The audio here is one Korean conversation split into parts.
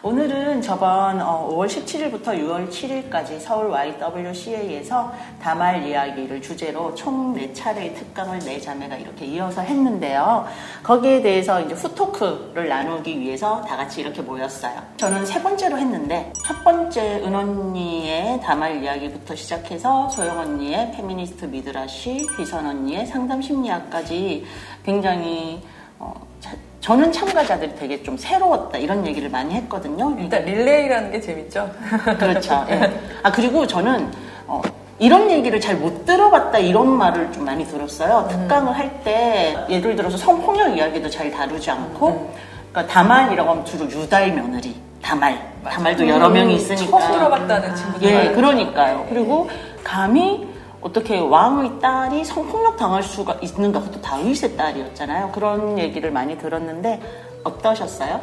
오늘은 저번 5월 17일부터 6월 7일까지 서울 YWCA에서 다말 이야기를 주제로 총 4차례의 특강을 4자매가 이렇게 이어서 했는데요. 거기에 대해서 이제 후토크를 나누기 위해서 다 같이 이렇게 모였어요. 저는 3번째로 했는데 첫 번째 은언니의 다말 이야기부터 시작해서 소영 언니의 페미니스트 미드라시, 희선 언니의 상담 심리학까지 굉장히 저는 참가자들이 되게 좀 새로웠다 이런 얘기를 많이 했거든요. 일단 릴레이라는 게 재밌죠. 그렇죠. 예. 그리고 저는 이런 얘기를 잘 못 들어봤다 이런 말을 좀 많이 들었어요. 특강을 할 때 예를 들어서 성폭력 이야기도 잘 다루지 않고 그러니까 다말이라고 하면 주로 유달 며느리 다말도 여러 명이 있으니까 처음 들어봤다는 친구들. 예, 그러니까요. 그리고 감히 어떻게 왕의 딸이 성폭력 당할 수가 있는가? 그것도 다윗의 딸이었잖아요. 그런 얘기를 많이 들었는데 어떠셨어요?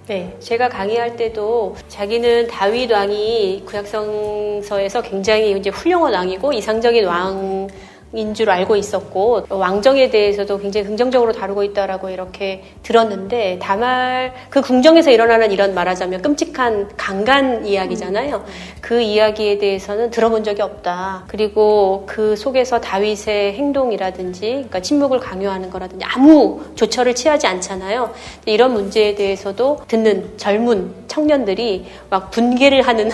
네, 제가 강의할 때도 자기는 다윗 왕이 구약성서에서 굉장히 이제 훌륭한 왕이고 이상적인 왕인 줄 알고 있었고 왕정에 대해서도 굉장히 긍정적으로 다루고 있다라고 이렇게 들었는데 다말 그 궁정에서 일어나는 이런 말하자면 끔찍한 강간 이야기잖아요. 그 이야기에 대해서는 들어본 적이 없다. 그리고 그 속에서 다윗의 행동이라든지 그러니까 침묵을 강요하는 거라든지 아무 조처를 취하지 않잖아요. 이런 문제에 대해서도 듣는 젊은 청년들이 막 분개를 하는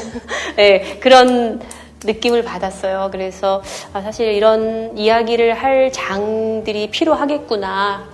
네, 그런 느낌을 받았어요. 그래서 사실 이런 이야기를 할 장들이 필요하겠구나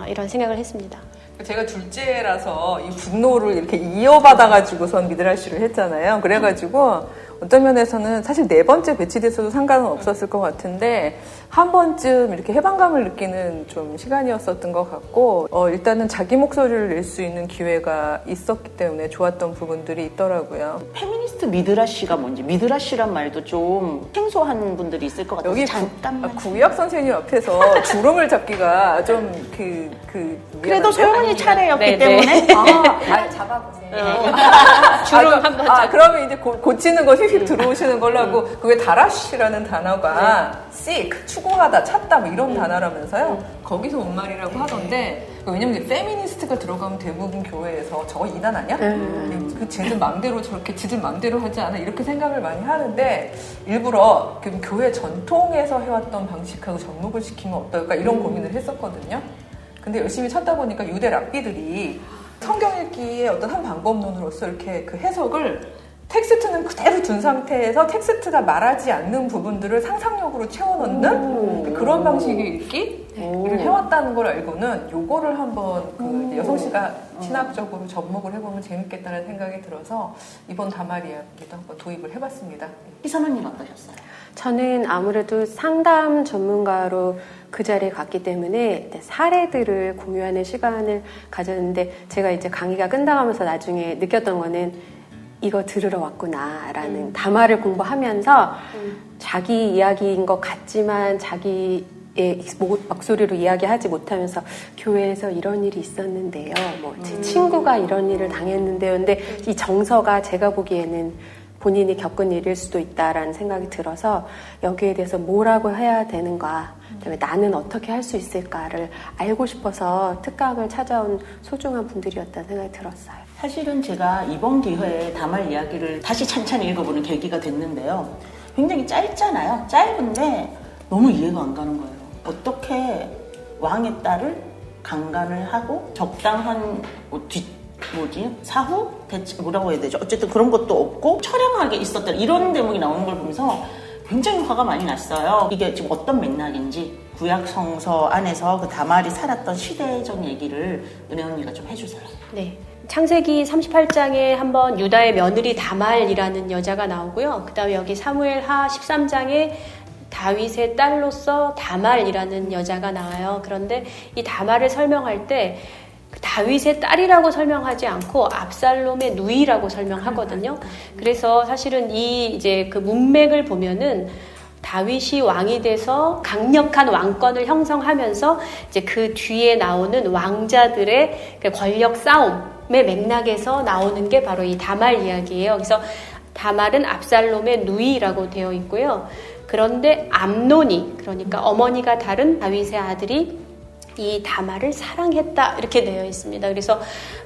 이런 생각을 했습니다. 제가 둘째라서 이 분노를 이렇게 이어받아가지고선 미드라시를 했잖아요. 그래가지고 어떤 면에서는 사실 4번째 배치됐어도 상관은 없었을 것 같은데 한 번쯤 이렇게 해방감을 느끼는 좀 시간이었었던 것 같고 일단은 자기 목소리를 낼 수 있는 기회가 있었기 때문에 좋았던 부분들이 있더라고요. 페미니스트 미드라시가 뭔지 미드라시란 말도 좀 생소한 분들이 있을 것 같아서 여기 잠깐만 구약 선생님 앞에서 주름을 잡기가 좀 그래도 소영언니 차례였기 네, 때문에 잘 잡아보세요. 주름 한번 그러면 이제 고치는 거 휙휙 들어오시는 걸로 하고 그게 다라시라는 단어가 seek, 추구하다, 찾다 뭐 이런 단어라면서요. 거기서 온 말이라고 하던데 왜냐면 이제 페미니스트가 들어가면 대부분 교회에서 저거 이단 아니야? 그 쟤들 맘대로 저렇게 지들 맘대로 하지 않아? 이렇게 생각을 많이 하는데 일부러 교회 전통에서 해왔던 방식하고 접목을 시키면 어떨까 이런 고민을 했었거든요. 근데 열심히 찾다 보니까 유대 랍비들이 성경 읽기의 어떤 한 방법론으로서 이렇게 그 해석을 텍스트는 그대로 둔 상태에서 텍스트가 말하지 않는 부분들을 상상력으로 채워넣는 그런 방식의 읽기를 해왔다는 걸 알고는 요거를 한번 이제 여성시가 신학적으로 접목을 해보면 재밌겠다는 생각이 들어서 이번 다말 이야기도 한번 도입을 해봤습니다. 희선 언니는 어떠셨어요? 저는 아무래도 상담 전문가로 그 자리에 갔기 때문에 사례들을 공유하는 시간을 가졌는데 제가 이제 강의가 끝나가면서 나중에 느꼈던 거는 이거 들으러 왔구나라는 담화를 공부하면서 자기 이야기인 것 같지만 자기의 목소리로 이야기하지 못하면서 교회에서 이런 일이 있었는데요. 제 친구가 이런 일을 당했는데요. 근데 이 정서가 제가 보기에는 본인이 겪은 일일 수도 있다라는 생각이 들어서 여기에 대해서 뭐라고 해야 되는가, 그다음에 나는 어떻게 할 수 있을까를 알고 싶어서 특강을 찾아온 소중한 분들이었다는 생각이 들었어요. 사실은 제가 이번 기회에 다말 이야기를 다시 찬찬히 읽어보는 계기가 됐는데요. 굉장히 짧잖아요. 짧은데 너무 이해가 안 가는 거예요. 어떻게 왕의 딸을 강간을 하고 적당한 사후? 대체 뭐라고 해야 되죠? 어쨌든 그런 것도 없고 처량하게 있었다 이런 대목이 나오는 걸 보면서 굉장히 화가 많이 났어요. 이게 지금 어떤 맥락인지 구약 성서 안에서 그 다말이 살았던 시대적 얘기를 은혜 언니가 좀 해주세요. 네. 창세기 38장에 한번 유다의 며느리 다말이라는 여자가 나오고요. 그 다음에 여기 사무엘하 13장에 다윗의 딸로서 다말이라는 여자가 나와요. 그런데 이 다말을 설명할 때 다윗의 딸이라고 설명하지 않고 압살롬의 누이라고 설명하거든요. 그래서 사실은 이제 그 문맥을 보면은 다윗이 왕이 돼서 강력한 왕권을 형성하면서 이제 그 뒤에 나오는 왕자들의 권력 싸움의 맥락에서 나오는 게 바로 이 다말 이야기예요. 그래서 다말은 압살롬의 누이라고 되어 있고요. 그런데 암논이, 그러니까 어머니가 다른 다윗의 아들이 이 다말을 사랑했다 이렇게 되어 있습니다. 그래서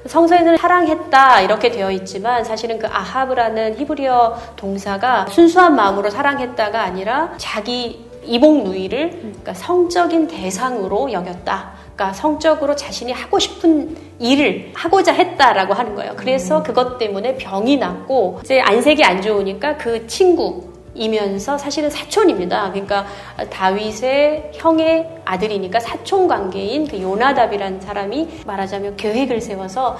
성서에는 사랑했다 이렇게 되어 있지만 사실은 그 아합이라는 히브리어 동사가 순수한 마음으로 사랑했다가 아니라 자기 이복 누이를 그러니까 성적인 대상으로 여겼다. 그러니까 성적으로 자신이 하고 싶은 일을 하고자 했다라고 하는 거예요. 그래서 그것 때문에 병이 났고 이제 안색이 안 좋으니까 그 친구이면서 사실은 사촌입니다. 그러니까 다윗의 형의 아들이니까 사촌 관계인 그 요나답이라는 사람이 말하자면 계획을 세워서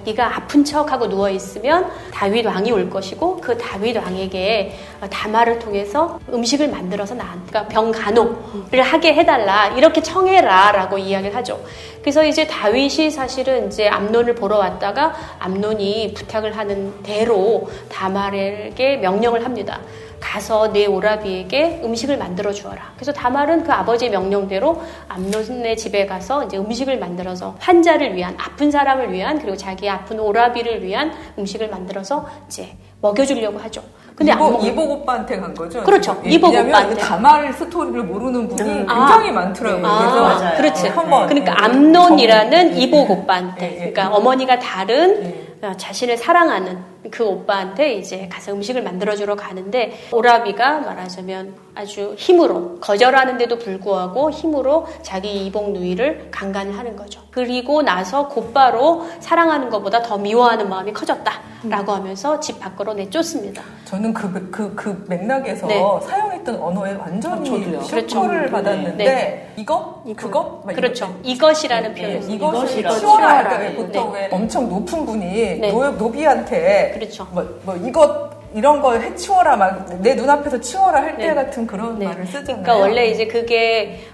네가 아픈 척하고 누워 있으면 다윗 왕이 올 것이고 그 다윗 왕에게 다말을 통해서 음식을 만들어서 나한테 그러니까 병 간호를 하게 해달라 이렇게 청해라라고 이야기를 하죠. 그래서 이제 다윗이 사실은 이제 암논을 보러 왔다가 암논이 부탁을 하는 대로 다말에게 명령을 합니다. 가서 내 오라비에게 음식을 만들어 주어라. 그래서 다말은 그 아버지의 명령대로 암논의 집에 가서 이제 음식을 만들어서 환자를 위한 아픈 사람을 위한 그리고 자기 아픈 오라비를 위한 음식을 만들어서 이제 먹여주려고 하죠. 근데 이복 오빠한테 간 거죠? 그렇죠. 이복 오빠한테. 다말 스토리를 모르는 분이 굉장히 많더라고요. 그래서 맞아요. 그렇지. 한번 그러니까 암논이라는 이복 오빠한테, 그러니까 어머니가 다른 예. 자신을 사랑하는 그 오빠한테 이제 가서 음식을 만들어주러 가는데 오라비가 말하자면 아주 힘으로 거절하는데도 불구하고 힘으로 자기 이복 누이를 강간을 하는 거죠. 그리고 나서 곧바로 사랑하는 것보다 더 미워하는 마음이 커졌다라고 하면서 집 밖으로 내쫓습니다. 저는 그 맥락에서 네. 사용했던 언어에 완전히 저도요. 쇼크를 그렇죠. 받았는데 네. 이거? 그거? 막 그렇죠. 이렇게. 이것이라는 예, 표현. 이것이 이것이라고. 치워라. 그러니까 네. 보통 왜 엄청 높은 분이 네. 노비한테 그렇죠. 뭐 이것 이런 거 해치워라 막 내 눈앞에서 치워라 할 때 네. 같은 그런 네. 말을 쓰잖아요. 그러니까 원래 이제 그게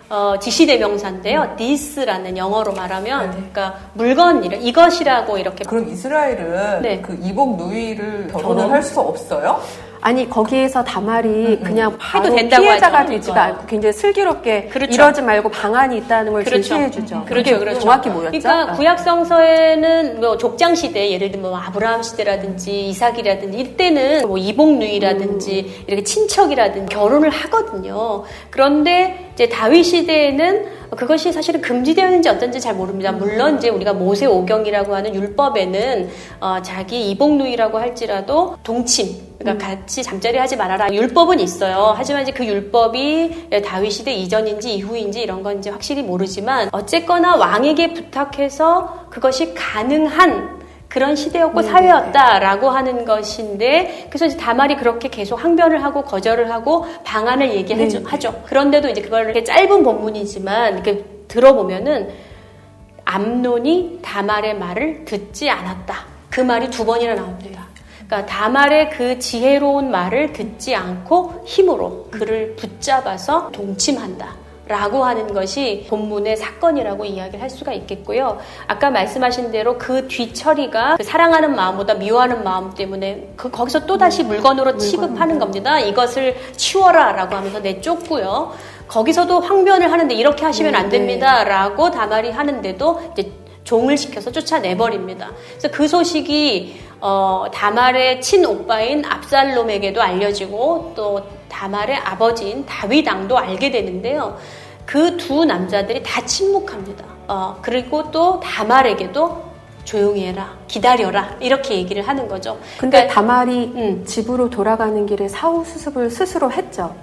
지시대명사인데요. this라는 영어로 말하면 그러니까 물건이라 이것이라고 이렇게 그럼 이스라엘은 네. 그 이복 누이를 결혼을 할 수 없어요? 아니 거기에서 다말이 그냥 바로 된다고 피해자가 하죠. 되지가 그러니까요. 않고 굉장히 슬기롭게 그렇죠. 이러지 말고 방안이 있다는 걸 그렇죠. 제시해주죠. 그렇죠, 그게 그렇죠. 정확히 뭐였죠? 그러니까 구약 성서에는 뭐 족장 시대, 예를 들면 뭐 아브라함 시대라든지 이삭이라든지 이때는 뭐 이복누이라든지 이렇게 친척이라든지 결혼을 하거든요. 그런데 이제 다윗 시대에는 그것이 사실은 금지되었는지 어떤지 잘 모릅니다. 물론 이제 우리가 모세 오경이라고 하는 율법에는 자기 이복누이라고 할지라도 동침, 그러니까 같이 잠자리 하지 말아라. 율법은 있어요. 하지만 이제 그 율법이 다윗 시대 이전인지 이후인지 이런 건 이제 확실히 모르지만 어쨌거나 왕에게 부탁해서 그것이 가능한 그런 시대였고 사회였다라고 하는 것인데 그래서 이제 다말이 그렇게 계속 항변을 하고 거절을 하고 방안을 얘기하죠. 그런데도 이제 그걸 이렇게 짧은 본문이지만 이렇게 들어보면은 암논이 다말의 말을 듣지 않았다. 그 말이 2번이나 나옵니다. 그러니까 다말의 그 지혜로운 말을 듣지 않고 힘으로 그를 붙잡아서 동침한다. 라고 하는 것이 본문의 사건이라고 이야기를 할 수가 있겠고요. 아까 말씀하신 대로 그 뒤처리가 그 사랑하는 마음보다 미워하는 마음 때문에 거기서 또다시 물건으로 취급하는 겁니다. 이것을 치워라 라고 하면서 내쫓고요. 거기서도 항변을 하는데 이렇게 하시면 안 됩니다. 라고 다말이 하는데도 이제 종을 시켜서 쫓아내버립니다. 그래서 그 소식이 다말의 친오빠인 압살롬에게도 알려지고 또 다말의 아버지인 다윗 왕도 알게 되는데요. 그 두 남자들이 다 침묵합니다. 그리고 또 다말에게도 조용히 해라, 기다려라 이렇게 얘기를 하는 거죠. 근데 그러니까, 다말이 집으로 돌아가는 길에 사후 수습을 스스로 했죠.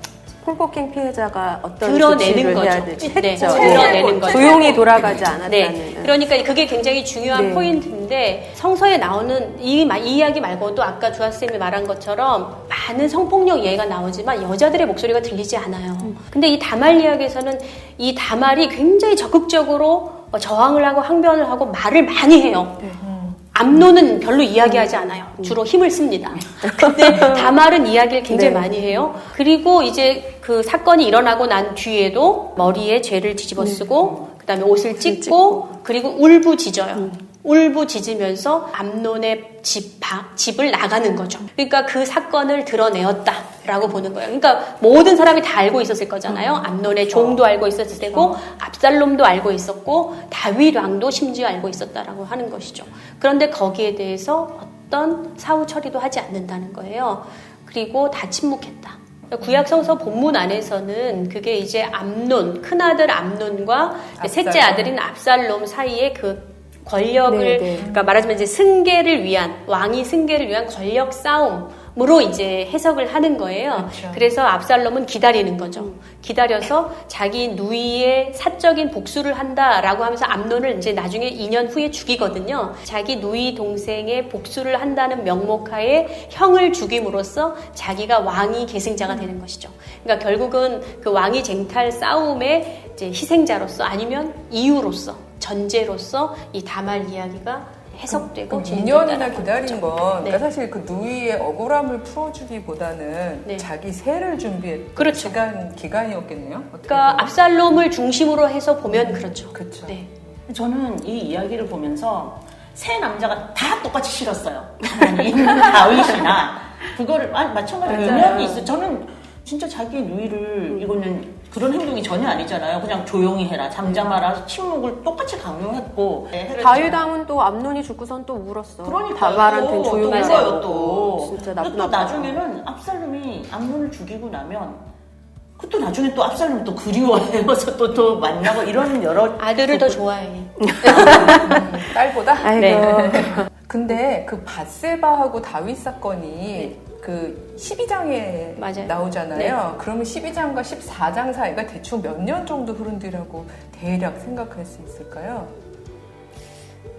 폴포킹 피해자가 어떤 드러내는 조치를 거죠. 해야 될지 네, 했죠. 드러내는 거죠. 조용히 돌아가지 않았다는. 네, 그러니까 그게 굉장히 중요한 네. 포인트인데 성서에 나오는 이 이야기 말고도 아까 주하쌤이 말한 것처럼 많은 성폭력 예가 나오지만 여자들의 목소리가 들리지 않아요. 근데 이 다말 이야기에서는 이 다말이 굉장히 적극적으로 저항을 하고 항변을 하고 말을 많이 해요. 암논은 별로 이야기하지 않아요. 주로 힘을 씁니다. 근데 다말은 이야기를 굉장히 네. 많이 해요. 그리고 이제 그 사건이 일어나고 난 뒤에도 머리에 죄를 뒤집어 쓰고 그다음에 옷을 찢고 그리고 울부짖어요. 울부짖으면서 암논의 집을 나가는 거죠. 그러니까 그 사건을 드러내었다라고 보는 거예요. 그러니까 모든 사람이 다 알고 있었을 거잖아요. 암논의 종도 알고 있었을 테고 압살롬도 알고 있었고 다윗 왕도 심지어 알고 있었다라고 하는 것이죠. 그런데 거기에 대해서 어떤 사후 처리도 하지 않는다는 거예요. 그리고 다 침묵했다. 구약 성서 본문 안에서는 그게 이제 암논, 큰아들 암논과 셋째 아들인 압살롬 사이에 그 권력을, 네네. 그러니까 말하자면 이제 왕이 승계를 위한 권력 싸움으로 이제 해석을 하는 거예요. 그렇죠. 그래서 압살롬은 기다리는 거죠. 기다려서 자기 누이의 사적인 복수를 한다라고 하면서 암논을 이제 나중에 2년 후에 죽이거든요. 자기 누이 동생의 복수를 한다는 명목하에 형을 죽임으로써 자기가 왕이 계승자가 되는 것이죠. 그러니까 결국은 그 왕위 쟁탈 싸움의 이제 희생자로서 아니면 이유로서 전제로서 이 다말 이야기가 해석되고 2년이나 기다린 건 네. 그러니까 사실 그 누이의 억울함을 풀어주기보다는 네. 자기 세를 준비했던 그렇죠. 기간이었겠네요. 그러니까 압살롬을 중심으로 해서 보면 그렇죠. 그렇죠. 네. 저는 이 이야기를 보면서 세 남자가 다 똑같이 싫었어요. 하나님, 다윗이나 그거를 마찬가지로 맞아요. 인연이 있어요. 저는 진짜 자기 누이를 이거는 그런 행동이 전혀 아니잖아요. 그냥 조용히 해라, 잠잠하라, 침묵을 똑같이 강요했고. 다윗 왕은 또 암논이 죽고선 또 울었어. 그러니까 다말한테 조용히 하세요 하라고. 또. 진짜 또 나쁜 나중에는 압살롬이 암논을 죽이고 나면 그것도 나중에 또 압살롬이 또 그리워해서 또 만나고 이런 여러 아들을 더 좋아해. 딸보다? 아이고. 네. 근데 그 밧세바하고 다윗 사건이 그 12장에 맞아요. 나오잖아요. 그러면 12장과 14장 사이가 대충 몇 년 정도 흐른 뒤라고 대략 생각할 수 있을까요?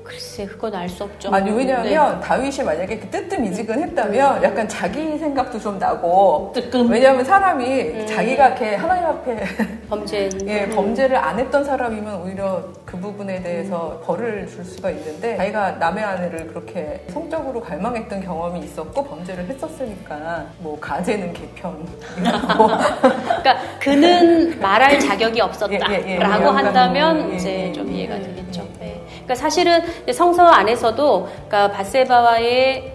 글쎄, 그건 알 수 없죠. 아니 왜냐하면 네. 다윗이 만약에 그 뜨뜻미지근했다면 약간 자기 생각도 좀 나고 뜨끔. 왜냐하면 사람이 자기가 이렇게 하나님 앞에 범죄. 범죄를 안 했던 사람이면 오히려 그 부분에 대해서 벌을 줄 수가 있는데 자기가 남의 아내를 그렇게 성적으로 갈망했던 경험이 있었고 범죄를 했었으니까 뭐 가제는 개편이라고 그러니까 그는 말할 자격이 없었다라고 약간, 한다면 예, 이제 예, 좀 예, 이해가 예, 되겠죠. 예. 네. 그러니까 사실은 이제 성서 안에서도 그러니까 밧세바와의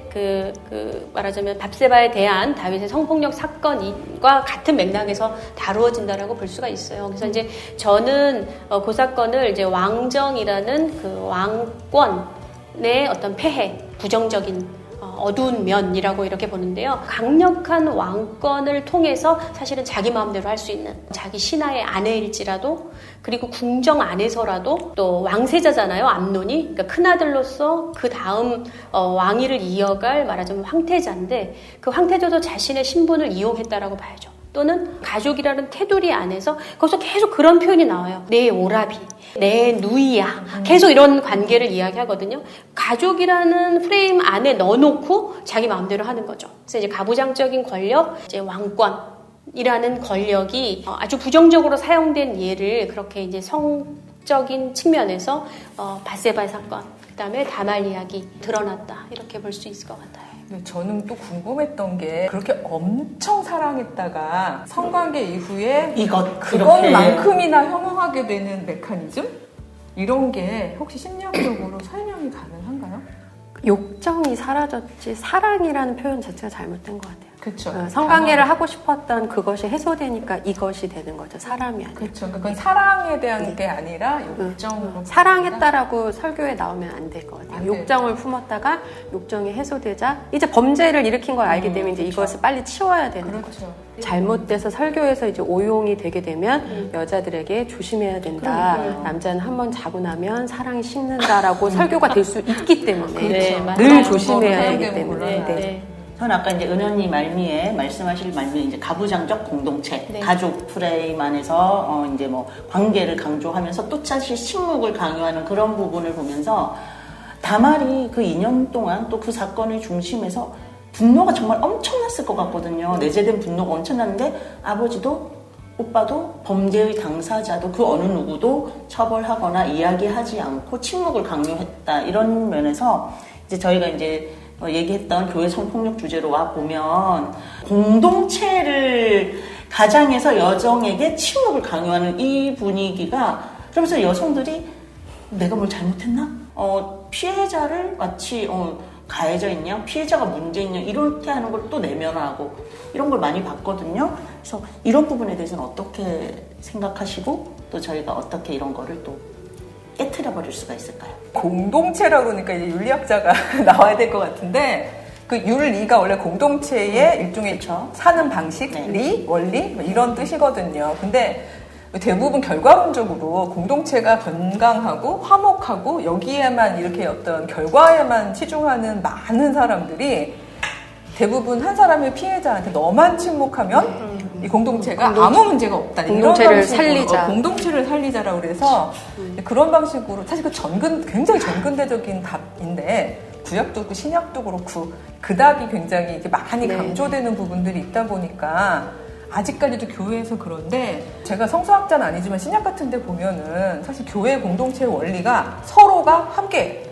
말하자면 밧세바에 대한 다윗의 성폭력 사건과 같은 맥락에서 다루어진다라고 볼 수가 있어요. 그래서 이제 저는 그 사건을 이제 왕정이라는 그 왕권의 어떤 폐해, 부정적인 어두운 면이라고 이렇게 보는데요. 강력한 왕권을 통해서 사실은 자기 마음대로 할 수 있는 자기 신하의 아내일지라도 그리고 궁정 안에서라도 또 왕세자잖아요. 암논이. 그러니까 큰아들로서 그 다음 왕위를 이어갈 말하자면 황태자인데 그 황태자도 자신의 신분을 이용했다라고 봐야죠. 또는 가족이라는 테두리 안에서 거기서 계속 그런 표현이 나와요. 내 오라비, 내 누이야. 계속 이런 관계를 이야기하거든요. 가족이라는 프레임 안에 넣어놓고 자기 마음대로 하는 거죠. 그래서 이제 가부장적인 권력, 이제 왕권이라는 권력이 아주 부정적으로 사용된 예를 그렇게 이제 성적인 측면에서 밧세바 사건, 그다음에 다말 이야기 드러났다 이렇게 볼 수 있을 것 같아요. 저는 또 궁금했던 게 그렇게 엄청 사랑했다가 성관계 이후에 그것만큼이나 혐오하게 되는 메커니즘? 이런 게 혹시 심리학적으로 설명이 가능한가요? 욕정이 사라졌지 사랑이라는 표현 자체가 잘못된 것 같아요. 그렇죠. 성관계를 하고 싶었던 그것이 해소되니까 이것이 되는 거죠. 사람이 아니라. 그렇죠. 그건 사랑에 대한 게 아니라 욕정으로. 사랑했다라고 설교에 나오면 안 될 것 같아요. 안 돼요. 욕정을 품었다가 욕정이 해소되자 이제 범죄를 일으킨 걸 알기 때문에 이제 그렇죠. 이것을 빨리 치워야 되는 거죠. 그렇죠. 잘못돼서 설교에서 이제 오용이 되게 되면 여자들에게 조심해야 된다. 남자는 한번 자고 나면 사랑이 식는다라고 설교가 될 수 있기 때문에 네, 늘 맞아요. 조심해야 그거로 되기 사용되면 때문에. 곤란하죠. 네. 전 아까 이제 은연이 말미에 말씀하실 말미에 이제 가부장적 공동체, 네. 가족 프레임 안에서 이제 뭐 관계를 강조하면서 또 다시 침묵을 강요하는 그런 부분을 보면서 다말이 그 2년 동안 또 그 사건의 중심에서 분노가 정말 엄청났을 것 같거든요. 내재된 분노가 엄청났는데 아버지도 오빠도 범죄의 당사자도 그 어느 누구도 처벌하거나 이야기하지 않고 침묵을 강요했다. 이런 면에서 이제 저희가 이제 얘기했던 교회 성폭력 주제로 와 보면 공동체를 가장해서 여성에게 침묵을 강요하는 이 분위기가 그러면서 여성들이 내가 뭘 잘못했나? 피해자를 마치 가해자 있냐? 피해자가 문제 있냐? 이렇게 하는 걸 또 내면하고 이런 걸 많이 봤거든요. 그래서 이런 부분에 대해서는 어떻게 생각하시고 또 저희가 어떻게 이런 거를 또 깨트려 버릴 수가 있을까요? 공동체라고 그러니까 이제 윤리학자가 나와야 될 것 같은데 그 윤리가 원래 공동체의 일종의 그쵸. 사는 방식, 네. 리, 원리 뭐 이런 뜻이거든요. 근데 대부분 결과론적으로 공동체가 건강하고 화목하고 여기에만 이렇게 어떤 결과에만 치중하는 많은 사람들이 대부분 한 사람의 피해자한테 너만 침묵하면 이 공동체가 아무 문제가 없다. 공동체를 이런 방식으로, 살리자. 공동체를 살리자라고 그래서 그런 방식으로 사실 그 굉장히 전근대적인 답인데 구약도 그렇고 신약도 그렇고 그 답이 굉장히 이렇게 많이 네. 강조되는 부분들이 있다 보니까 아직까지도 교회에서 그런데 제가 성서학자는 아니지만 신약 같은 데 보면은 사실 교회 공동체의 원리가 서로가 함께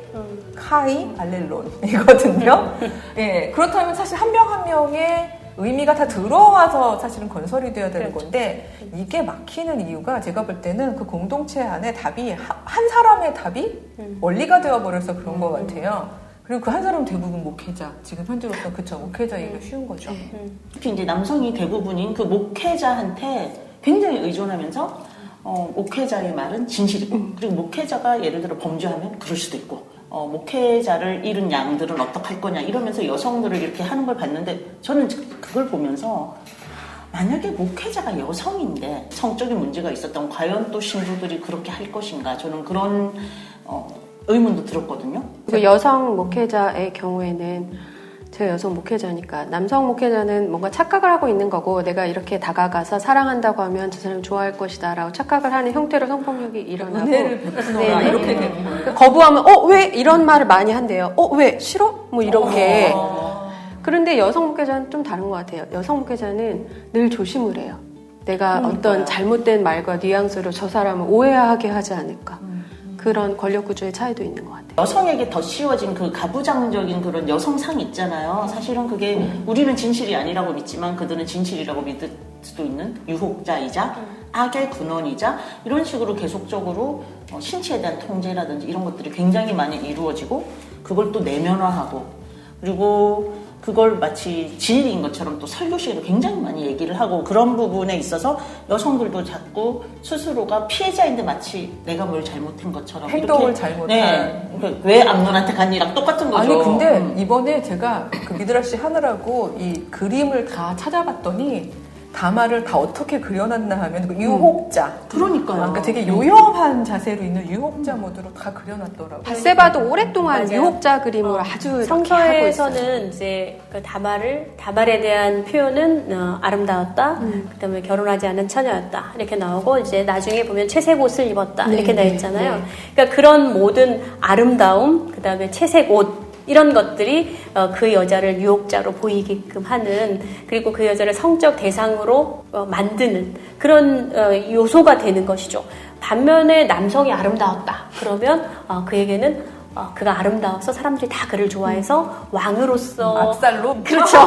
카이 알렐론이거든요. 예, 그렇다면 사실 한 명 한 명의 의미가 다 들어와서 사실은 건설이 되어야 되는 건데 이게 막히는 이유가 제가 볼 때는 그 공동체 안에 답이 한 사람의 답이 원리가 되어버려서 그런 것 같아요. 그리고 그 한 사람은 대부분 목회자. 지금 현재로서 그쵸 목회자 얘기가 쉬운 거죠. 특히 이제 남성이 대부분인 그 목회자한테 굉장히 의존하면서 목회자의 말은 진실이고 그리고 목회자가 예를 들어 범죄하면 그럴 수도 있고 목회자를 잃은 양들은 어떡할 거냐 이러면서 여성들을 이렇게 하는 걸 봤는데 저는 그걸 보면서 만약에 목회자가 여성인데 성적인 문제가 있었던 과연 또 신부들이 그렇게 할 것인가 저는 그런 의문도 들었거든요. 그 여성 목회자의 경우에는 제가 여성 목회자니까 남성 목회자는 뭔가 착각을 하고 있는 거고 내가 이렇게 다가가서 사랑한다고 하면 저 사람 좋아할 것이다 라고 착각을 하는 형태로 성폭력이 일어나고 은혜를 베푸노라 네, 이렇게 네. 되는 거예요. 거부하면 왜 이런 말을 많이 한대요. 왜 싫어? 뭐 이렇게. 그런데 여성 목회자는 좀 다른 것 같아요. 여성 목회자는 늘 조심을 해요. 내가 어떤 잘못된 말과 뉘앙스로 저 사람을 오해하게 하지 않을까. 그런 권력 구조의 차이도 있는 것 같아요. 여성에게 더 씌워진 그 가부장적인 그런 여성상 있잖아요. 사실은 그게 우리는 진실이 아니라고 믿지만 그들은 진실이라고 믿을 수도 있는 유혹자이자 악의 근원이자 이런 식으로 계속적으로 신체에 대한 통제라든지 이런 것들이 굉장히 많이 이루어지고 그걸 또 내면화하고 그리고 그걸 마치 진리인 것처럼 또 설교식에도 굉장히 많이 얘기를 하고 그런 부분에 있어서 여성들도 자꾸 스스로가 피해자인데 마치 내가 뭘 잘못한 것처럼 행동을 이렇게, 잘못한. 네, 그러니까 왜 암론한테 갔니랑 똑같은 거죠. 아니 근데 이번에 제가 그 미드라시 하느라고 이 그림을 다 찾아봤더니 다마를 다 어떻게 그려놨나 하면 그 유혹자. 그러니까요. 그러니까 되게 요염한 자세로 있는 유혹자 모드로 다 그려놨더라고요. 바세바도 오랫동안 맞아요. 유혹자 그림을 아주 이렇게 하고 있어요. 성서에서는 이제 그 다말에 대한 표현은 아름다웠다. 그다음에 결혼하지 않은 처녀였다. 이렇게 나오고 이제 나중에 보면 채색 옷을 입었다. 네, 이렇게 나 네, 있잖아요. 네. 그러니까 그런 모든 아름다움, 그다음에 채색 옷 이런 것들이 그 여자를 유혹자로 보이게끔 하는 그리고 그 여자를 성적 대상으로 만드는 그런 요소가 되는 것이죠. 반면에 남성이 아름다웠다. 그러면 그에게는 그가 아름다워서 사람들이 다 그를 좋아해서 왕으로서 압살로 그렇죠.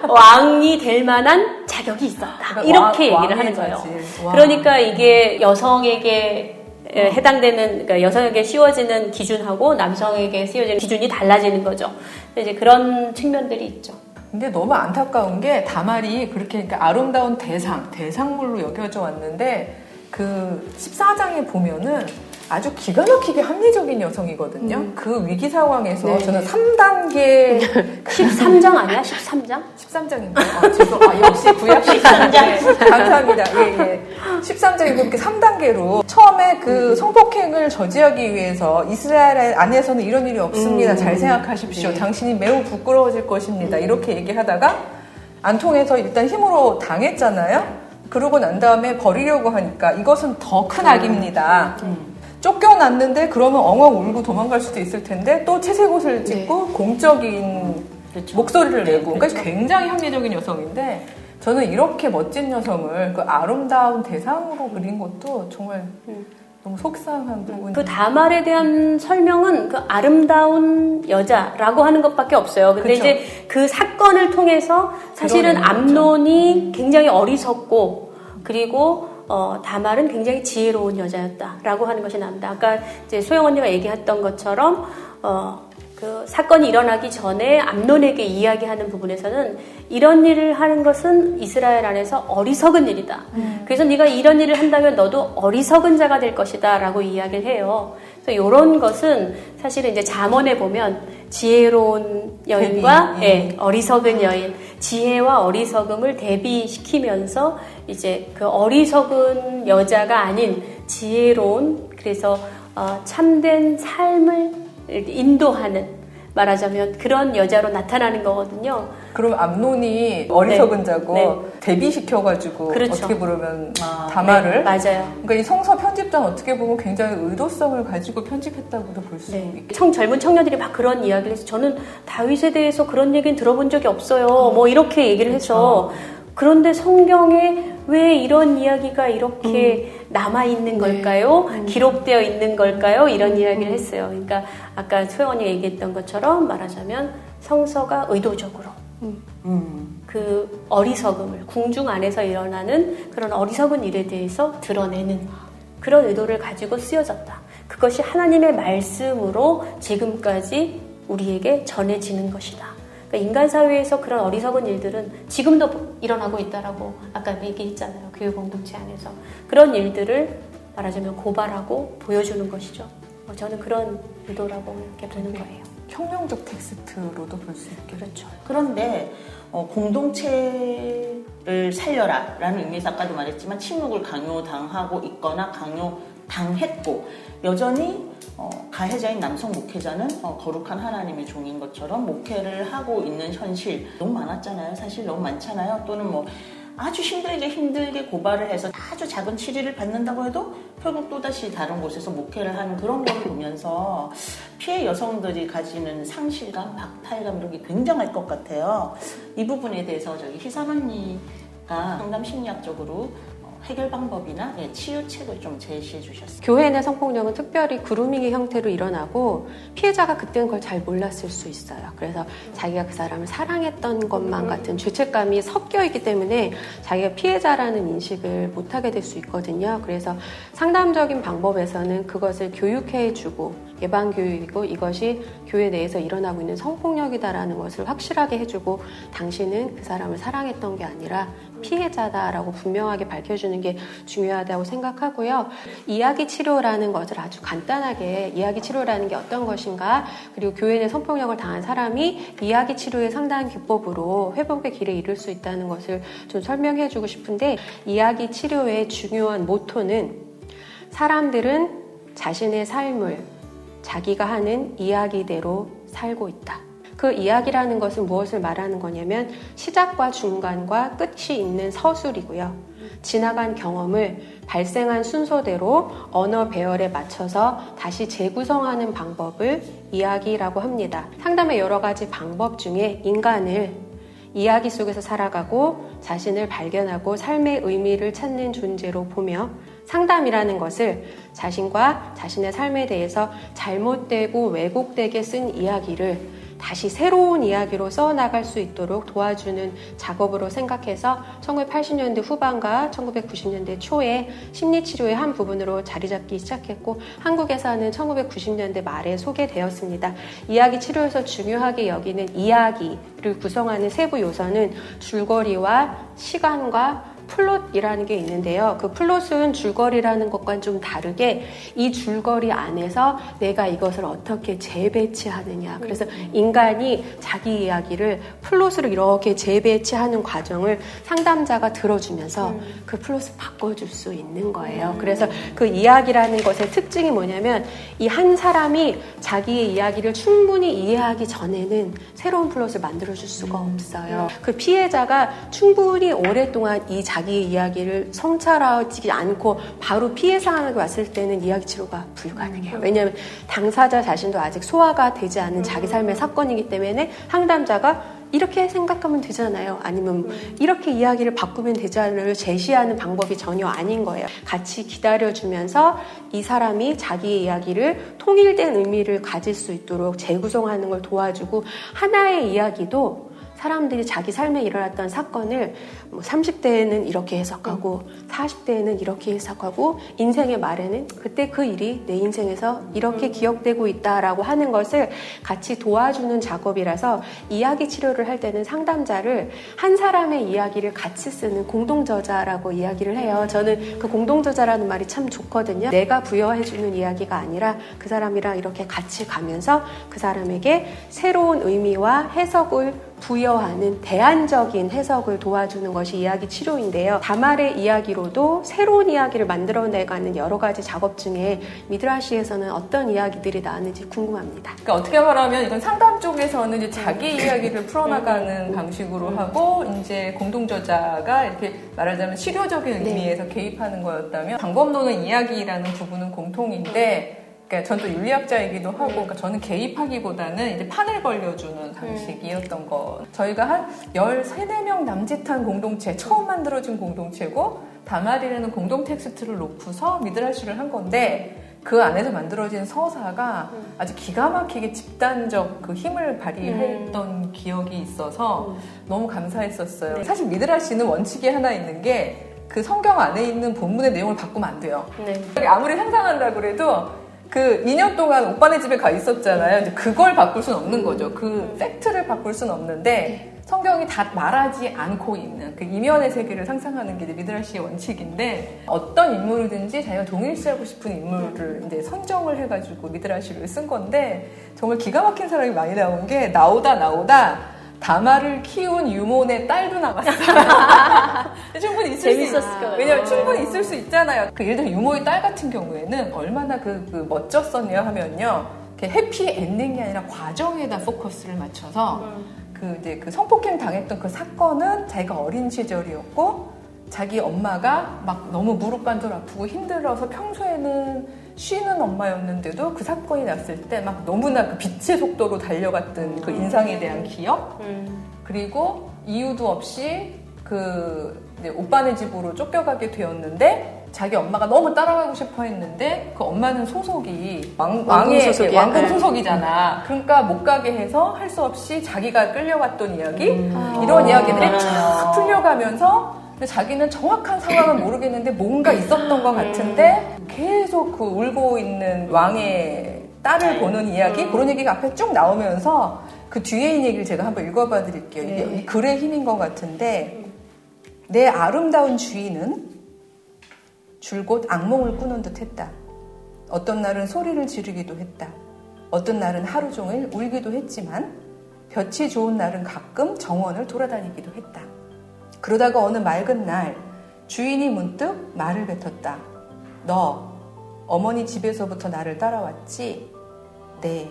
왕이 될 만한 자격이 있었다. 그러니까 이렇게 왕, 얘기를 하는 왕의 거예요. 자질. 와. 그러니까 이게 여성에게 해당되는 그러니까 여성에게 씌워지는 기준하고 남성에게 씌워지는 기준이 달라지는 거죠. 이제 그런 측면들이 있죠. 근데 너무 안타까운 게 다말이 그렇게 그러니까 아름다운 대상물로 여겨져 왔는데 그 14장에 보면은 아주 기가 막히게 합리적인 여성이거든요. 그 위기 상황에서 네. 저는 3단계 13장 아니야? 13장? 13장인가요? 역시 구약 13장. 감사합니다. 예. 13장이고 이렇게 3단계로 처음에 그 성폭행을 저지하기 위해서 이스라엘 안에서는 이런 일이 없습니다. 잘 생각하십시오. 네. 당신이 매우 부끄러워질 것입니다. 이렇게 얘기하다가 안 통해서 일단 힘으로 당했잖아요. 그러고 난 다음에 버리려고 하니까 이것은 더 큰 악입니다. 쫓겨났는데 그러면 엉엉 울고 도망갈 수도 있을 텐데 또 채색 옷을 짓고 공적인 그렇죠. 목소리를 내고 네, 그러니까 굉장히 합리적인 여성인데 저는 이렇게 멋진 여성을 그 아름다운 대상으로 그린 것도 정말 너무 속상한 부분이 그 다말에 대한 설명은 그 아름다운 여자라고 하는 것밖에 없어요. 근데 그쵸. 이제 그 사건을 통해서 사실은 드러내는 암논이 굉장히 어리석고 그리고 다말은 굉장히 지혜로운 여자였다라고 하는 것이 나옵니다. 아까 이제 소영 언니가 얘기했던 것처럼 그 그 사건이 일어나기 전에 암논에게 이야기하는 부분에서는 이런 일을 하는 것은 이스라엘 안에서 어리석은 일이다. 그래서 네가 이런 일을 한다면 너도 어리석은 자가 될 것이다 라고 이야기를 해요. 그래서 이런 것은 사실은 이제 잠언에 보면 지혜로운 여인과 어리석은 여인, 지혜와 어리석음을 대비시키면서 이제 그 어리석은 여자가 아닌 지혜로운, 그래서 참된 삶을 인도하는, 말하자면 그런 여자로 나타나는 거거든요. 그럼 암논이 어리석은 자고 네. 대비시켜가지고 그렇죠. 어떻게 보면 다말을 네, 맞아요. 그러니까 이 성서 편집자는 어떻게 보면 굉장히 의도성을 가지고 편집했다고도 볼 수 있겠죠. 젊은 청년들이 막 그런 이야기를 해서 저는 다윗에 대해서 그런 얘기는 들어본 적이 없어요. 뭐 이렇게 얘기를 해서 그런데 성경에 왜 이런 이야기가 이렇게 남아있는 걸까요? 기록되어 있는 걸까요? 이런 이야기를 했어요. 그러니까 아까 소영언니가 얘기했던 것처럼 말하자면 성서가 의도적으로 그 어리석음을, 궁중 안에서 일어나는 그런 어리석은 일에 대해서 드러내는 그런 의도를 가지고 쓰여졌다. 그것이 하나님의 말씀으로 지금까지 우리에게 전해지는 것이다. 그러니까 인간 사회에서 그런 어리석은 일들은 지금도 일어나고 있다라고 아까 얘기했잖아요. 교육 공동체 안에서. 그런 일들을 말하자면 고발하고 보여주는 것이죠. 저는 그런 의도라고 이렇게 보는 거예요. 혁명적 텍스트로도 볼 수 있겠죠. 그렇죠. 그런데 공동체를 살려라 라는 의미에서 아까도 말했지만 침묵을 강요당하고 있거나 강요당했고 여전히 가해자인 남성 목회자는 거룩한 하나님의 종인 것처럼 목회를 하고 있는 현실 너무 많았잖아요. 사실 너무 많잖아요. 또는 뭐 아주 힘들게 고발을 해서 아주 작은 치리를 받는다고 해도 결국 또다시 다른 곳에서 목회를 하는 그런 걸 보면서 피해 여성들이 가지는 상실감, 박탈감 이런 게 굉장할 것 같아요. 이 부분에 대해서 저기 희상 언니가 상담 심리학적으로 해결 방법이나 치유책을 좀 제시해 주셨어요. 교회 내 성폭력은 특별히 그루밍의 형태로 일어나고 피해자가 그때는 그걸 잘 몰랐을 수 있어요. 그래서 자기가 그 사람을 사랑했던 것만 같은 죄책감이 섞여 있기 때문에 자기가 피해자라는 인식을 못하게 될 수 있거든요. 그래서 상담적인 방법에서는 그것을 교육해주고 예방교육이고 이것이 교회 내에서 일어나고 있는 성폭력이다라는 것을 확실하게 해주고 당신은 그 사람을 사랑했던 게 아니라 피해자다라고 분명하게 밝혀주는 게 중요하다고 생각하고요. 이야기 치료라는 것을 아주 간단하게 이야기 치료라는 게 어떤 것인가 그리고 교회 내 성폭력을 당한 사람이 이야기 치료의 상당한 기법으로 회복의 길에 이를 수 있다는 것을 좀 설명해 주고 싶은데 이야기 치료의 중요한 모토는 사람들은 자신의 삶을 자기가 하는 이야기대로 살고 있다. 그 이야기라는 것은 무엇을 말하는 거냐면 시작과 중간과 끝이 있는 서술이고요. 지나간 경험을 발생한 순서대로 언어 배열에 맞춰서 다시 재구성하는 방법을 이야기라고 합니다. 상담의 여러 가지 방법 중에 인간을 이야기 속에서 살아가고 자신을 발견하고 삶의 의미를 찾는 존재로 보며 상담이라는 것을 자신과 자신의 삶에 대해서 잘못되고 왜곡되게 쓴 이야기를 다시 새로운 이야기로 써나갈 수 있도록 도와주는 작업으로 생각해서 1980년대 후반과 1990년대 초에 심리치료의 한 부분으로 자리 잡기 시작했고 한국에서는 1990년대 말에 소개되었습니다. 이야기 치료에서 중요하게 여기는 이야기를 구성하는 세부 요소는 줄거리와 시간과 플롯이라는 게 있는데요. 그 플롯은 줄거리라는 것과는 좀 다르게 이 줄거리 안에서 내가 이것을 어떻게 재배치하느냐. 그래서 인간이 자기 이야기를 플롯으로 이렇게 재배치하는 과정을 상담자가 들어주면서 그 플롯을 바꿔줄 수 있는 거예요. 그래서 그 이야기라는 것의 특징이 뭐냐면 이 한 사람이 자기의 이야기를 충분히 이해하기 전에는 새로운 플롯을 만들어줄 수가 없어요. 그 피해자가 충분히 오랫동안 이 자기의 이야기를 성찰하지 않고 바로 피해 상황에 왔을 때는 이야기 치료가 불가능해요. 왜냐하면 당사자 자신도 아직 소화가 되지 않은 자기 삶의 사건이기 때문에 상담자가 이렇게 생각하면 되잖아요. 아니면 이렇게 이야기를 바꾸면 되잖아요. 제시하는 방법이 전혀 아닌 거예요. 같이 기다려주면서 이 사람이 자기의 이야기를 통일된 의미를 가질 수 있도록 재구성하는 걸 도와주고 하나의 이야기도 사람들이 자기 삶에 일어났던 사건을 뭐 30대에는 이렇게 해석하고 40대에는 이렇게 해석하고 인생의 말에는 그때 그 일이 내 인생에서 이렇게 기억되고 있다라고 하는 것을 같이 도와주는 작업이라서 이야기 치료를 할 때는 상담자를 한 사람의 이야기를 같이 쓰는 공동저자라고 이야기를 해요. 저는 그 공동저자라는 말이 참 좋거든요. 내가 부여해주는 이야기가 아니라 그 사람이랑 이렇게 같이 가면서 그 사람에게 새로운 의미와 해석을 부여하는 대안적인 해석을 도와주는 것이 이야기 치료인데요. 다말의 이야기로도 새로운 이야기를 만들어내가는 여러 가지 작업 중에 미드라시에서는 어떤 이야기들이 나왔는지 궁금합니다. 그러니까 어떻게 말하면 이건 상담 쪽에서는 이제 자기 이야기를 풀어나가는 방식으로 하고 이제 공동저자가 이렇게 말하자면 치료적인 의미에서 개입하는 거였다면 방법론은 이야기라는 부분은 공통인데 그러니까 전 또 윤리학자이기도 하고 그러니까 저는 개입하기보다는 이제 판을 걸려주는 방식이었던 거. 저희가 한 13~14명 남짓한 공동체, 처음 만들어진 공동체고 다말이라는 공동 텍스트를 놓고서 미드라시를 한 건데 그 안에서 만들어진 서사가 아주 기가 막히게 집단적 그 힘을 발휘했던 기억이 있어서 너무 감사했었어요. 사실 미드라시는 원칙이 하나 있는 게 그 성경 안에 있는 본문의 내용을 바꾸면 안 돼요. 아무리 상상한다고 그래도 그 2년 동안 오빠네 집에 가 있었잖아요. 이제 그걸 바꿀 수는 없는 거죠. 그 팩트를 바꿀 수는 없는데 성경이 다 말하지 않고 있는 그 이면의 세계를 상상하는 게 미드라시의 원칙인데 어떤 인물이든지 자기가 동일시하고 싶은 인물을 이제 선정을 해가지고 미드라시를 쓴 건데 정말 기가 막힌 사람이 많이 나온 게 나오다 다말을 키운 유몬의 딸도 나왔어요. 충분히 있을 수 있어요. 왜냐면 충분히 있을 수 있잖아요. 그 예를 들어 유모의 딸 같은 경우에는 얼마나 그 멋졌었냐 하면요. 해피 엔딩이 아니라 과정에다 포커스를 맞춰서 이제 그 성폭행 당했던 그 사건은 자기가 어린 시절이었고 자기 엄마가 막 너무 무릎관절 아프고 힘들어서 평소에는 쉬는 엄마였는데도 그 사건이 났을 때 막 너무나 그 빛의 속도로 달려갔던 그 인상에 대한 기억 그리고 이유도 없이 이제 오빠네 집으로 쫓겨가게 되었는데 자기 엄마가 너무 따라가고 싶어 했는데 그 엄마는 소속이 왕궁 소속이잖아. 그러니까 못 가게 해서 할 수 없이 자기가 끌려갔던 이야기 이런 이야기들이 쫙 풀려가면서 근데 자기는 정확한 상황은 모르겠는데 뭔가 있었던 것 같은데 계속 그 울고 있는 왕의 딸을 보는 이야기 그런 얘기가 앞에 쭉 나오면서 그 뒤에 있는 얘기를 제가 한번 읽어봐 드릴게요. 이게 글의 힘인 것 같은데 내 아름다운 주인은 줄곧 악몽을 꾸는 듯 했다. 어떤 날은 소리를 지르기도 했다. 어떤 날은 하루 종일 울기도 했지만 볕이 좋은 날은 가끔 정원을 돌아다니기도 했다. 그러다가 어느 맑은 날 주인이 문득 말을 뱉었다. 너 어머니 집에서부터 나를 따라왔지? 네.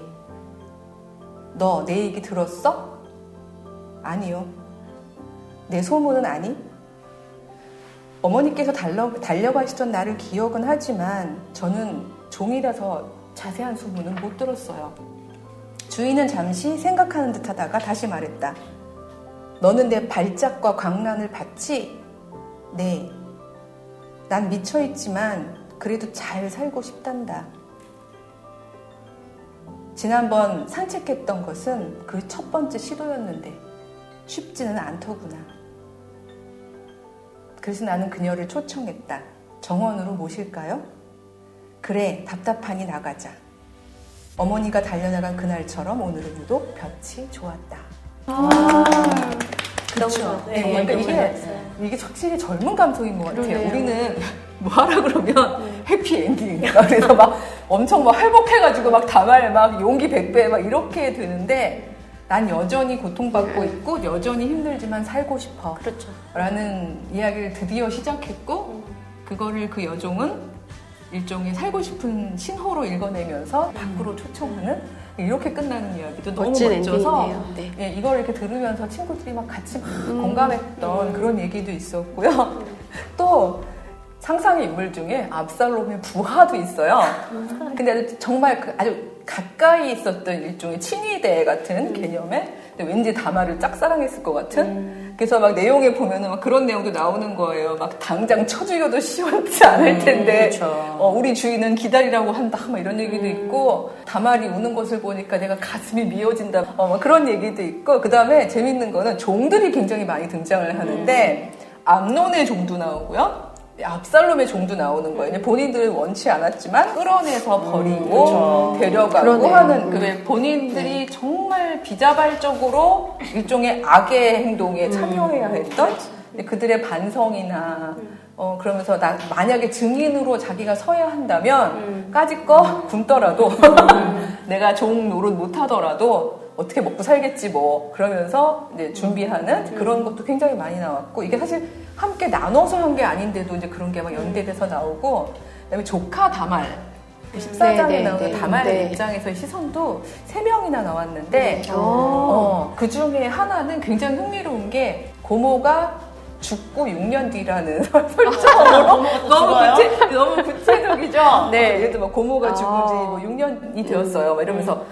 너 내 얘기 들었어? 아니요. 내 소문은 아니? 어머니께서 달려가시던 날을 기억은 하지만 저는 종이라서 자세한 소문은 못 들었어요. 주인은 잠시 생각하는 듯 하다가 다시 말했다. 너는 내 발작과 광란을 봤지? 네. 난 미쳐있지만 그래도 잘 살고 싶단다. 지난번 산책했던 것은 그 첫 번째 시도였는데 쉽지는 않더구나. 그래서 나는 그녀를 초청했다. 정원으로 모실까요? 그래, 답답하니 나가자. 어머니가 달려나간 그날처럼 오늘은 유독 볕이 좋았다. 그렇죠. 네, 그러니까 이게 확실히 젊은 감성인 것 같아요. 그러네요. 우리는 뭐 하라 그러면 해피엔딩. 그래서 막 엄청 막 회복해가지고 막 다말 막 용기 100배 막 이렇게 되는데 난 여전히 고통받고 있고 여전히 힘들지만 살고 싶어. 그렇죠. 라는 이야기를 드디어 시작했고 그거를 그 여종은 일종의 살고 싶은 신호로 읽어내면서 밖으로 초청하는 이렇게 끝나는 이야기도 너무 멋져서 네. 예, 이걸 이렇게 들으면서 친구들이 막 같이 막 공감했던 그런 얘기도 있었고요. 또 상상의 인물 중에 압살롬의 부하도 있어요. 근데 정말 아주 가까이 있었던 일종의 친위대 같은 개념의 근데 왠지 다말을 짝사랑했을 것 같은. 그래서 막 내용에 보면은 막 그런 내용도 나오는 거예요. 막 당장 쳐 죽여도 시원치 않을 텐데, 우리 주인은 기다리라고 한다. 막 이런 얘기도 있고, 다말이 우는 것을 보니까 내가 가슴이 미어진다. 막 그런 얘기도 있고, 그 다음에 재밌는 거는 종들이 굉장히 많이 등장을 하는데, 암논의 종도 나오고요. 압살롬의 종도 나오는 거예요. 본인들은 원치 않았지만 끌어내서 버리고 데려가고 그러네요. 하는 그 본인들이 정말 비자발적으로 일종의 악의 행동에 참여해야 했던 그들의 반성이나 그러면서 만약에 증인으로 자기가 서야 한다면 까짓거 굶더라도 내가 종 노릇 못하더라도 어떻게 먹고 살겠지 뭐 그러면서 이제 준비하는 그런 것도 굉장히 많이 나왔고 이게 사실 함께 나눠서 한 게 아닌데도 이제 그런 게 막 연대돼서 나오고 그다음에 조카 다말 14장에 나오는 다말의 입장에서의 시선도 3명이나 나왔는데 그 중에 하나는 굉장히 흥미로운 게 고모가 죽고 6년 뒤라는 설정으로 너무 구체적이죠. 네, 예를 들어 고모가 죽은 지 뭐 6년이 되었어요. 막 이러면서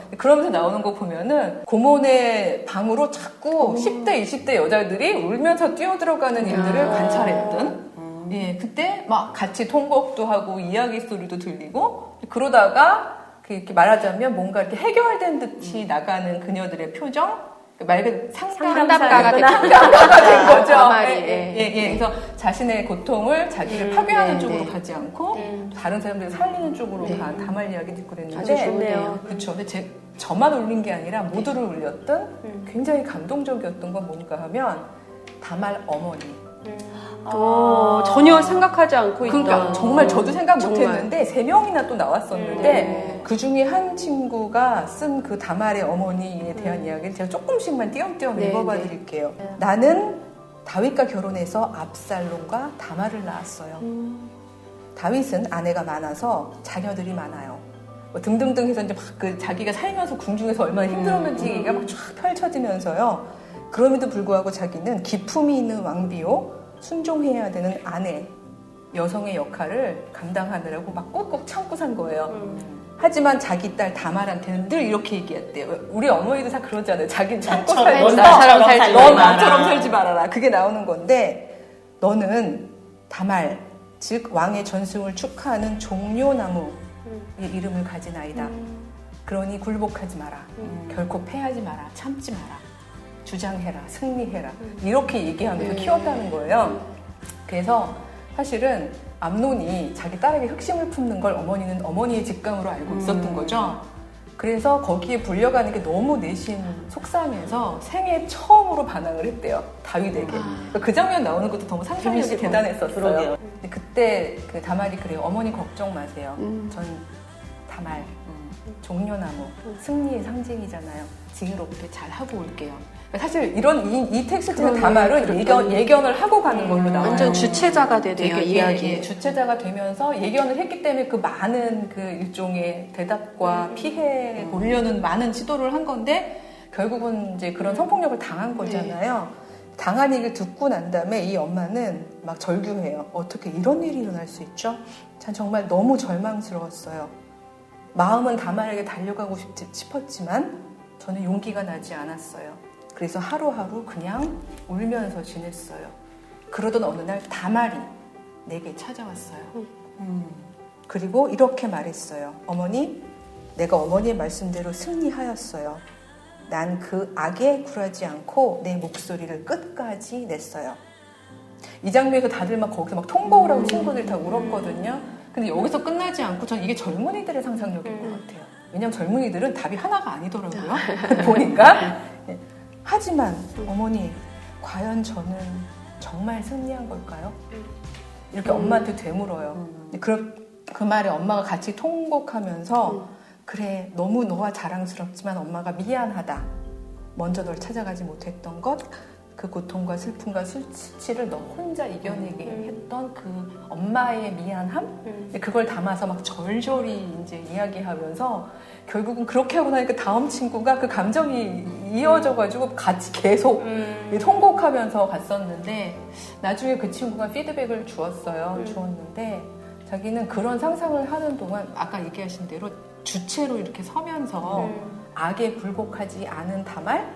나오는 거 보면은 고모네 방으로 자꾸 10대, 20대 여자들이 울면서 뛰어들어가는 일들을 관찰했던. 예, 그때 막 같이 통곡도 하고 이야기 소리도 들리고 그러다가 이렇게 말하자면 뭔가 이렇게 해결된 듯이 나가는 그녀들의 표정. 말 그대로 상담가가 된 거죠. 그래서 자신의 고통을 자기를 파괴하는 쪽으로 가지 않고 다른 사람들을 살리는 쪽으로 간 다말 이야기 듣고 그랬는데 아주 좋네요. 그렇죠. 근데 저만 울린 게 아니라 모두를 울렸던 굉장히 감동적이었던 건 뭔가 하면 다말 어머니. 전혀 생각하지 않고 그러니까 있던. 정말 저도 생각 못했는데 3명이나 또 나왔었는데 그 중에 한 친구가 쓴 그 다말의 어머니에 대한 이야기를 제가 조금씩만 띄엄띄엄 읽어봐 드릴게요. 나는 다윗과 결혼해서 압살롬과 다말을 낳았어요. 다윗은 아내가 많아서 자녀들이 많아요. 뭐 등등등 해서 이제 막 그 자기가 살면서 궁중에서 얼마나 힘들었는지 얘기가 막 쫙 펼쳐지면서요. 그럼에도 불구하고 자기는 기품이 있는 왕비요. 순종해야 되는 아내, 여성의 역할을 감당하느라고 막 꾹꾹 참고 산 거예요. 하지만 자기 딸 다말한테는 늘 이렇게 얘기했대요. 우리 어머니도 다 그러잖아요. 자기는 참고 살면서 넌 나처럼 살지 말아라. 그게 나오는 건데 너는 다말, 즉 왕의 전승을 축하하는 종려나무의 이름을 가진 아이다. 그러니 굴복하지 마라. 결코 패하지 마라. 참지 마라. 주장해라, 승리해라 이렇게 얘기하면서 키웠다는 거예요. 그래서 사실은 암논이 자기 딸에게 흑심을 품는 걸 어머니는 어머니의 직감으로 알고 있었던 거죠. 그래서 거기에 불려가는 게 너무 내심 속상해서 생애 처음으로 반항을 했대요. 다윗에게. 그 장면 나오는 것도 너무 상상력이 대단했었어요. 근데 그때 그 다말이 그래요. 어머니 걱정 마세요. 전 다말, 종려나무, 승리의 상징이잖아요. 지금으로부터 잘 하고 올게요. 사실 이 텍스트는 다말은 예견을 하고 가는 걸로 나와요. 완전 주체자가 되네요, 이야기에. 주체자가 되면서 예견을 했기 때문에 그 많은 그 일종의 대답과 피해 보려는 많은 시도를 한 건데 결국은 이제 그런 성폭력을 당한 거잖아요. 당한 얘기를 듣고 난 다음에 이 엄마는 막 절규해요. 어떻게 이런 일이 일어날 수 있죠? 전 정말 너무 절망스러웠어요. 마음은 다말에게 달려가고 싶었지만 저는 용기가 나지 않았어요. 그래서 하루하루 그냥 울면서 지냈어요. 그러던 어느 날 다말이 내게 찾아왔어요. 그리고 이렇게 말했어요. 어머니, 내가 어머니의 말씀대로 승리하였어요. 난 그 악에 굴하지 않고 내 목소리를 끝까지 냈어요. 이 장면에서 다들 막 거기서 막 통곡을 하고 친구들이 다 울었거든요. 근데 여기서 끝나지 않고 전 이게 젊은이들의 상상력인 것 같아요. 왜냐면 젊은이들은 답이 하나가 아니더라고요. 보니까. 하지만 어머니, 과연 저는 정말 승리한 걸까요? 이렇게 엄마한테 되물어요. 그 말에 엄마가 같이 통곡하면서 그래, 너무 너와 자랑스럽지만 엄마가 미안하다. 먼저 널 찾아가지 못했던 것, 그 고통과 슬픔과 수치를 너 혼자 이겨내게 했던 그 엄마의 미안함? 그걸 담아서 막 절절히 이제 이야기하면서 결국은 그렇게 하고 나니까 다음 친구가 그 감정이 이어져가지고 같이 계속 통곡하면서 갔었는데 나중에 그 친구가 피드백을 주었는데 자기는 그런 상상을 하는 동안 아까 얘기하신 대로 주체로 이렇게 서면서 악에 굴복하지 않은 다말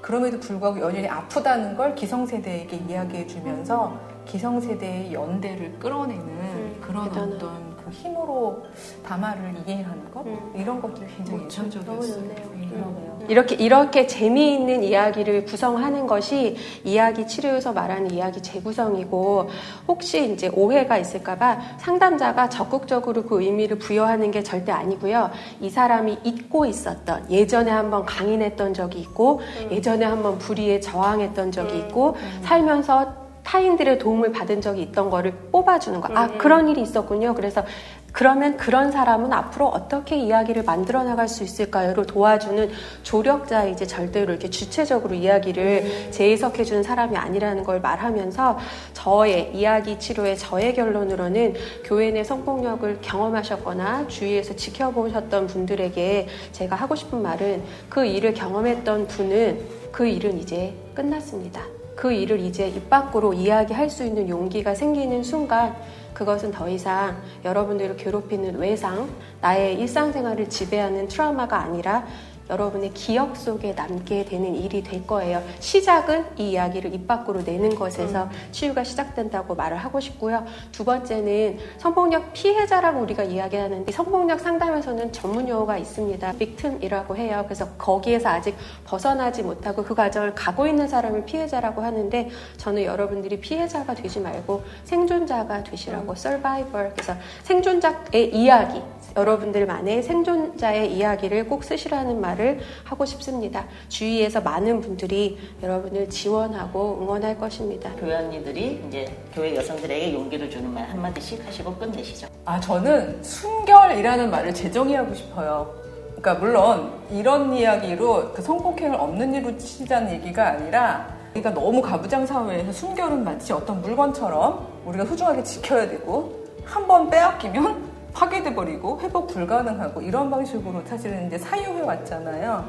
그럼에도 불구하고 여전히 아프다는 걸 기성세대에게 이야기해 주면서 기성세대의 연대를 끌어내는 그런 대단하다. 어떤 그 힘으로 담화를 이해하는 것 이런 것들이 굉장히 인상적이었어요. 너무 좋네요. 그러네요. 이렇게 재미있는 이야기를 구성하는 것이 이야기 치료에서 말하는 이야기 재구성이고, 혹시 이제 오해가 있을까봐 상담자가 적극적으로 그 의미를 부여하는 게 절대 아니고요. 이 사람이 잊고 있었던, 예전에 한번 강인했던 적이 있고, 예전에 한번 불의에 저항했던 적이 있고, 살면서 타인들의 도움을 받은 적이 있던 거를 뽑아주는 거. 아, 그런 일이 있었군요. 그래서 그러면 그런 사람은 앞으로 어떻게 이야기를 만들어 나갈 수 있을까요?를 도와주는 조력자, 이제 절대로 이렇게 주체적으로 이야기를 재해석해주는 사람이 아니라는 걸 말하면서, 저의 이야기 치료의 저의 결론으로는 교회 내 성폭력을 경험하셨거나 주위에서 지켜보셨던 분들에게 제가 하고 싶은 말은, 그 일을 경험했던 분은 그 일은 이제 끝났습니다. 그 일을 이제 입 밖으로 이야기할 수 있는 용기가 생기는 순간, 그것은 더 이상 여러분들을 괴롭히는 외상, 나의 일상생활을 지배하는 트라우마가 아니라 여러분의 기억 속에 남게 되는 일이 될 거예요. 시작은 이 이야기를 입 밖으로 내는 것에서 치유가 시작된다고 말을 하고 싶고요. 두 번째는 성폭력 피해자라고 우리가 이야기하는데, 성폭력 상담에서는 전문 용어가 있습니다. 빅팀이라고 해요. 그래서 거기에서 아직 벗어나지 못하고 그 과정을 가고 있는 사람을 피해자라고 하는데, 저는 여러분들이 피해자가 되지 말고 생존자가 되시라고, survivor. 그래서 생존자의 이야기, 여러분들만의 생존자의 이야기를 꼭 쓰시라는 말을 하고 싶습니다. 주위에서 많은 분들이 여러분을 지원하고 응원할 것입니다. 교회 언니들이 이제 교회 여성들에게 용기를 주는 말 한마디씩 하시고 끝내시죠. 저는 순결이라는 말을 재정의하고 싶어요. 그러니까 물론 이런 이야기로 그 성폭행을 없는 일로 치자는 얘기가 아니라, 우리가 너무 가부장 사회에서 순결은 마치 어떤 물건처럼 우리가 소중하게 지켜야 되고, 한 번 빼앗기면 파괴돼버리고 회복 불가능하고, 이런 방식으로 사실은 이제 사유해 왔잖아요.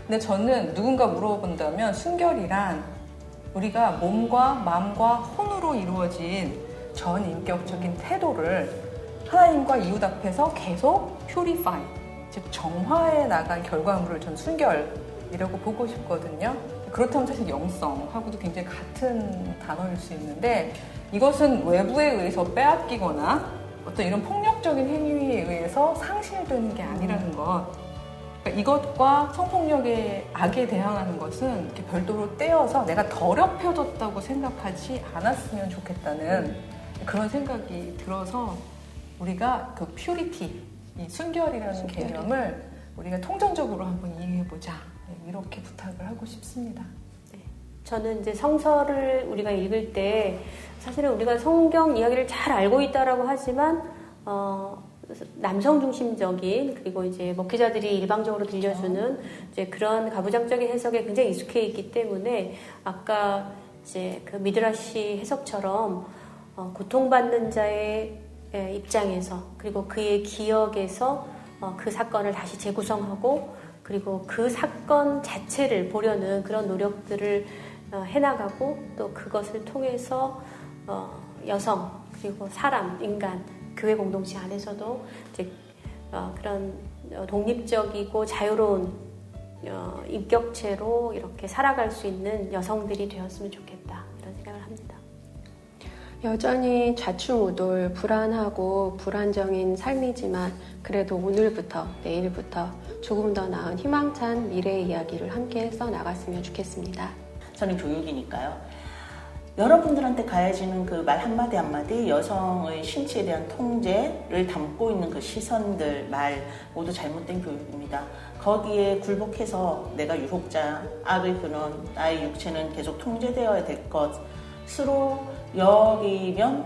근데 저는 누군가 물어본다면, 순결이란 우리가 몸과 마음과 혼으로 이루어진 전인격적인 태도를 하나님과 이웃 앞에서 계속 purify, 즉 정화해 나간 결과물을 전 순결이라고 보고 싶거든요. 그렇다면 사실 영성하고도 굉장히 같은 단어일 수 있는데, 이것은 외부에 의해서 빼앗기거나 어떤 이런 폭력적인 행위에 의해서 상실되는 게 아니라는 것. 그러니까 이것과 성폭력의 악에 대항하는 것은 이렇게 별도로 떼어서 내가 더럽혀졌다고 생각하지 않았으면 좋겠다는 그런 생각이 들어서, 우리가 그 퓨리티, 이 순결이라는 개념을 우리가 통전적으로 한번 이해해보자, 이렇게 부탁을 하고 싶습니다. 저는 이제 성서를 우리가 읽을 때 사실은 우리가 성경 이야기를 잘 알고 있다라고 하지만 남성 중심적인, 그리고 이제 목회자들이 일방적으로 들려주는 이제 그런 가부장적인 해석에 굉장히 익숙해 있기 때문에, 아까 이제 그 미드라시 해석처럼 고통받는 자의 입장에서, 그리고 그의 기억에서 그 사건을 다시 재구성하고, 그리고 그 사건 자체를 보려는 그런 노력들을 해나가고, 또 그것을 통해서 여성, 그리고 사람, 인간, 교회 공동체 안에서도 이제 그런 독립적이고 자유로운 인격체로 이렇게 살아갈 수 있는 여성들이 되었으면 좋겠다, 이런 생각을 합니다. 여전히 좌충우돌, 불안하고 불안정인 삶이지만, 그래도 오늘부터 내일부터 조금 더 나은 희망찬 미래의 이야기를 함께 써나갔으면 좋겠습니다. 저는 교육이니까요. 여러분들한테 가해지는 그 말 한마디 한마디, 여성의 신체에 대한 통제를 담고 있는 그 시선들, 말 모두 잘못된 교육입니다. 거기에 굴복해서 내가 유혹자, 악의 근원, 나의 육체는 계속 통제되어야 될 것으로 여기면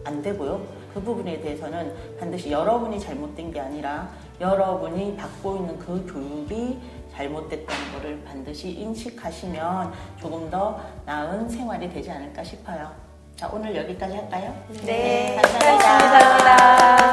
안 되고요. 그 부분에 대해서는 반드시 여러분이 잘못된 게 아니라 여러분이 받고 있는 그 교육이 잘못됐다는 것을 반드시 인식하시면 조금 더 나은 생활이 되지 않을까 싶어요. 자, 오늘 여기까지 할까요? 네, 감사합니다. 감사합니다.